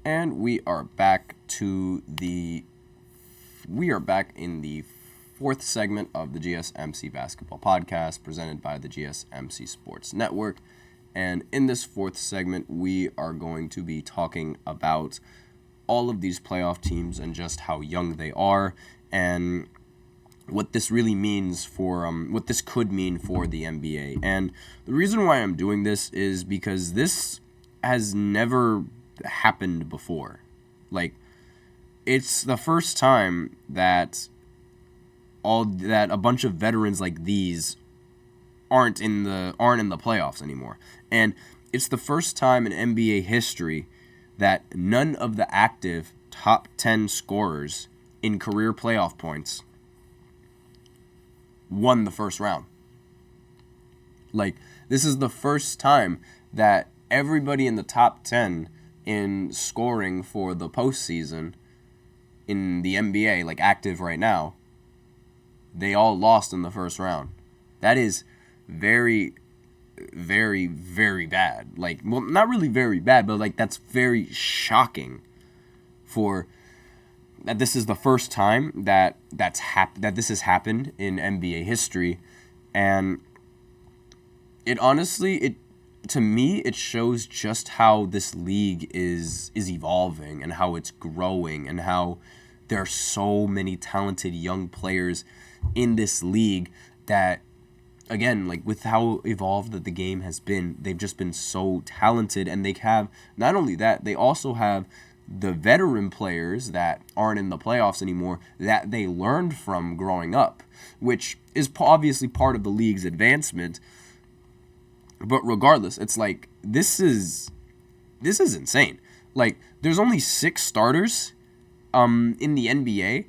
And we are back in the fourth segment of the GSMC Basketball Podcast presented by the GSMC Sports Network. And in this fourth segment, we are going to be talking about all of these playoff teams and just how young they are and what this really means for what this could mean for the NBA. And the reason why I'm doing this is because this has never happened before. Like, it's the first time that a bunch of veterans like these aren't in the playoffs anymore. And it's the first time in NBA history that none of the active top 10 scorers in career playoff points won the first round. Like, this is the first time that everybody in the top 10 in scoring for the postseason in the NBA, like active right now, they all lost in the first round. That is very, very, very bad. Like, well, not really very bad, but like that's very shocking for that this is the first time that this has happened in NBA history. And to me, it shows just how this league is evolving and how it's growing and how there are so many talented young players in this league that, again, like with how evolved that the game has been, they've just been so talented. And they have, not only that, they also have the veteran players that aren't in the playoffs anymore that they learned from growing up, which is obviously part of the league's advancement. But regardless, it's like, this is insane. Like, there's only 6 starters in the NBA,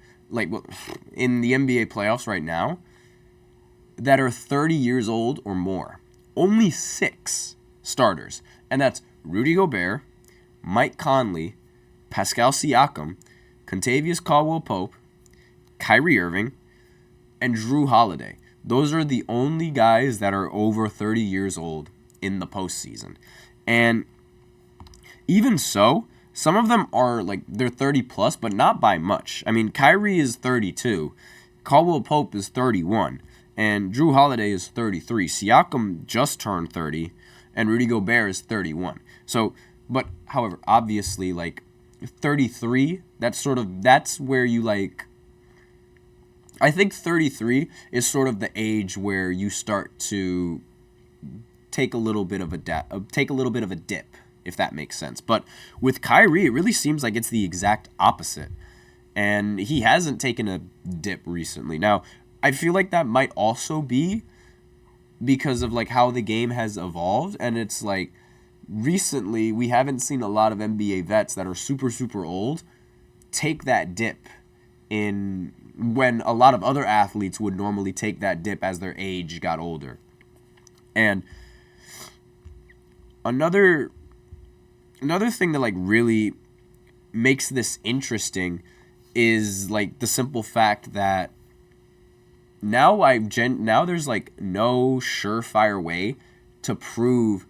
in the NBA playoffs right now, that are 30 years old or more. Only 6 starters. And that's Rudy Gobert, Mike Conley, Pascal Siakam, Kentavious Caldwell-Pope, Kyrie Irving, and Drew Holiday. Those are the only guys that are over 30 years old in the postseason. And even so, some of them are they're 30 plus, but not by much. I mean, Kyrie is 32, Caldwell-Pope is 31, and Drew Holiday is 33. Siakam just turned 30, and Rudy Gobert is 31. So, but however, obviously, 33, that's where you I think 33 is sort of the age where you start to take a little bit of a dip, if that makes sense. But with Kyrie, it really seems like it's the exact opposite. And he hasn't taken a dip recently. Now, I feel like that might also be because of how the game has evolved, and it's recently we haven't seen a lot of NBA vets that are super, super old take that dip in when a lot of other athletes would normally take that dip as their age got older. And another thing that really makes this interesting is the simple fact that now there's no surefire way to prove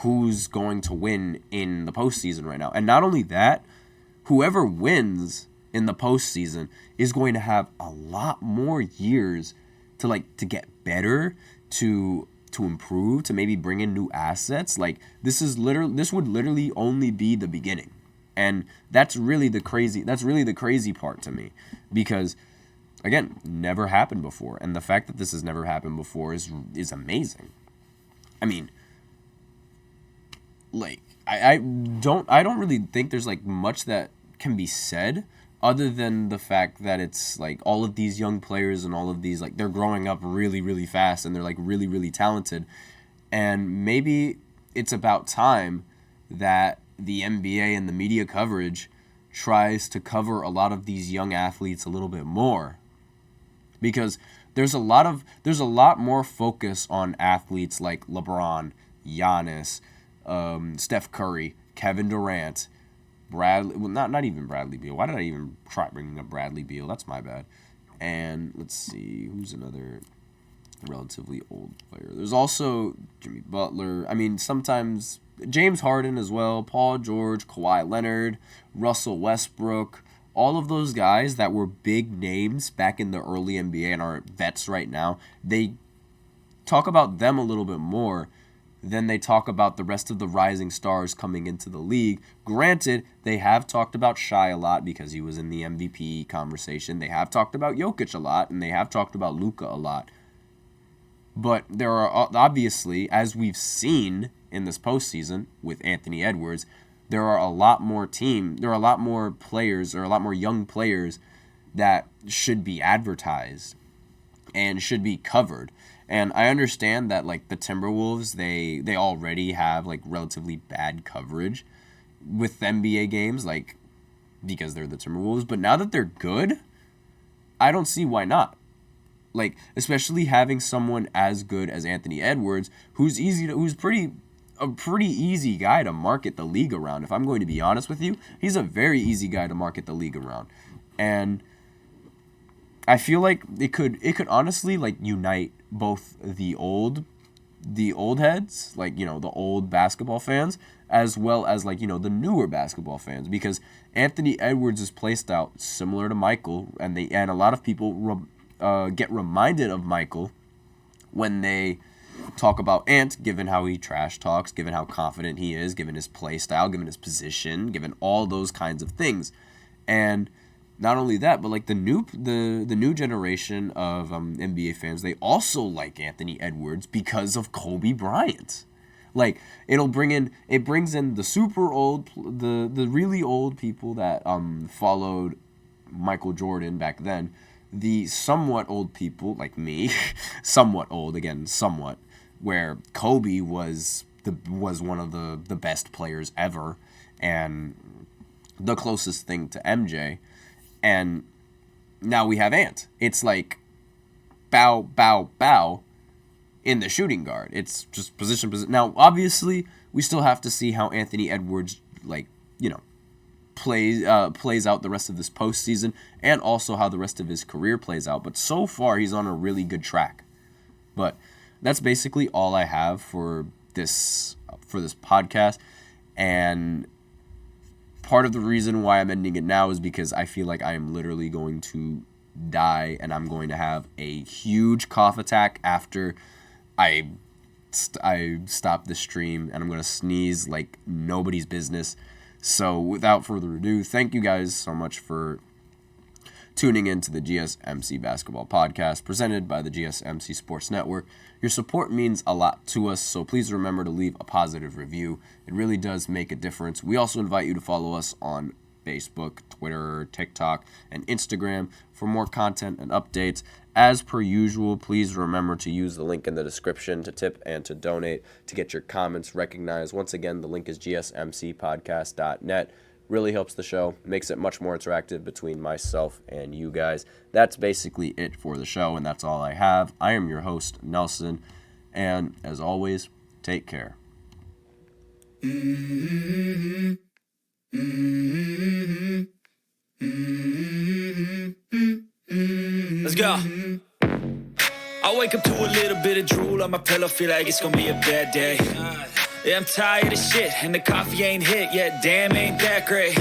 who's going to win in the postseason right now. And not only that, whoever wins in the postseason is going to have a lot more years to get better, to improve, to maybe bring in new assets. This would literally only be the beginning. And that's really the crazy part to me, because again, never happened before. And the fact that this has never happened before is amazing. I mean, I don't really think there's much that can be said other than the fact that it's all of these young players and all of these they're growing up really, really fast, and they're really, really talented. And maybe it's about time that the NBA and the media coverage tries to cover a lot of these young athletes a little bit more, because there's a lot more focus on athletes like LeBron, Giannis, Steph Curry, Kevin Durant, not even Bradley Beal. Why did I even try bringing up Bradley Beal? That's my bad. And let's see, who's another relatively old player? There's also Jimmy Butler. I mean, sometimes James Harden as well, Paul George, Kawhi Leonard, Russell Westbrook, all of those guys that were big names back in the early NBA and are vets right now, they talk about them a little bit more than they talk about the rest of the rising stars coming into the league. Granted, they have talked about Shai a lot because he was in the MVP conversation. They have talked about Jokic a lot, and they have talked about Luka a lot. But there are obviously, as we've seen in this postseason with Anthony Edwards, there are a lot more players, or a lot more young players that should be advertised and should be covered. And I understand that, like, the Timberwolves, they already have, like, relatively bad coverage with NBA games, like, because they're the Timberwolves. But now that they're good, I don't see why not. Like, especially having someone as good as Anthony Edwards, who's a pretty easy guy to market the league around. If I'm going to be honest with you, he's a very easy guy to market the league around. And I feel like it could honestly, like, unite both the old heads, like, you know, the old basketball fans, as well as, like, you know, the newer basketball fans, because Anthony Edwards' playstyle similar to Michael, and a lot of people get reminded of Michael when they talk about Ant, given how he trash talks, given how confident he is, given his play style, given his position, given all those kinds of things. And not only that, but like the new generation of NBA fans, they also like Anthony Edwards because of Kobe Bryant. Like, it brings in the super old, the really old people that followed Michael Jordan back then, the somewhat old people like me, somewhat old, again, somewhat, where Kobe was one of the best players ever and the closest thing to MJ. And now we have Ant. It's like bow, bow, bow in the shooting guard. It's just position. Now, obviously, we still have to see how Anthony Edwards, like, you know, plays out the rest of this postseason, and also how the rest of his career plays out. But so far, he's on a really good track. But that's basically all I have for this podcast. And part of the reason why I'm ending it now is because I feel like I am literally going to die, and I'm going to have a huge cough attack after I stop the stream, and I'm going to sneeze like nobody's business. So without further ado, thank you guys so much for tuning in to the GSMC Basketball Podcast presented by the GSMC Sports Network. Your support means a lot to us, so please remember to leave a positive review. It really does make a difference. We also invite you to follow us on Facebook, Twitter, TikTok, and Instagram for more content and updates. As per usual, please remember to use the link in the description to tip and to donate to get your comments recognized. Once again, the link is gsmcpodcast.net. Really helps the show, makes it much more interactive between myself and you guys. That's basically it for the show, and that's all I have. I am your host, Nelson, and as always, take care. Let's go. I wake up to a little bit of drool on my pillow, feel like it's gonna be a bad day. Yeah, I'm tired of shit, and the coffee ain't hit yet, damn, ain't that great.